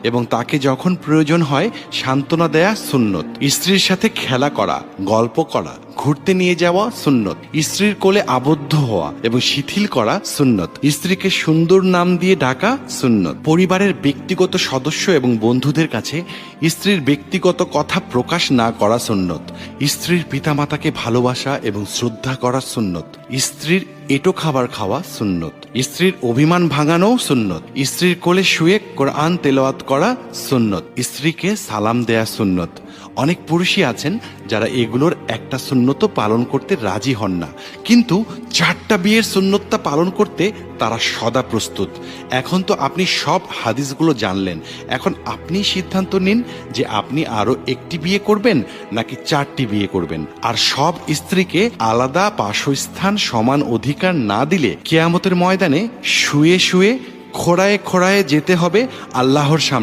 এবং তাকে যখন প্রয়োজন হয় সান্ত্বনা দেয়া সুন্নত। স্ত্রীর সাথে খেলা করা, গল্প করা, ঘুরতে নিয়ে যাওয়া সুন্নত। স্ত্রীর কোলে আবদ্ধ হওয়া এবং শিথিল করা সুন্নত। স্ত্রীকে সুন্দর নাম দিয়ে ডাকা সুন্নত। পরিবারের ব্যক্তিগত সদস্য এবং বন্ধুদের কাছে স্ত্রীর ব্যক্তিগত কথা প্রকাশ না করা সুন্নত। স্ত্রীর পিতামাতাকে ভালোবাসা এবং শ্রদ্ধা করা সুন্নত। স্ত্রীর এঁটো খাবার খাওয়া সুন্নত। স্ত্রীর অভিমান ভাঙানো সুন্নত। স্ত্রীর কোলে শুয়ে কোরআন তেলাওয়াত করা সুন্নত। স্ত্রীকে সালাম দেয়া সুন্নত। অনেক পুরুষই আছেন যারা এগুলোর একটা সুন্নত পালন করতে রাজি হন না, কিন্তু 4টা বিয়ের সুন্নতটা পালন করতে তারা সদা প্রস্তুত। এখন তো আপনি সব হাদিসগুলো জানলেন, এখন আপনি সিদ্ধান্ত নিন যে আপনি আরো একটি বিয়ে করবেন নাকি 4টি বিয়ে করবেন। আর সব স্ত্রীকে আলাদা বাসস্থান, সমান অধিকার না দিলে কিয়ামতের ময়দানে শুয়ে শুয়ে খোঁড়ায় খোঁড়ায় যেতে হবে আল্লাহর সামনে।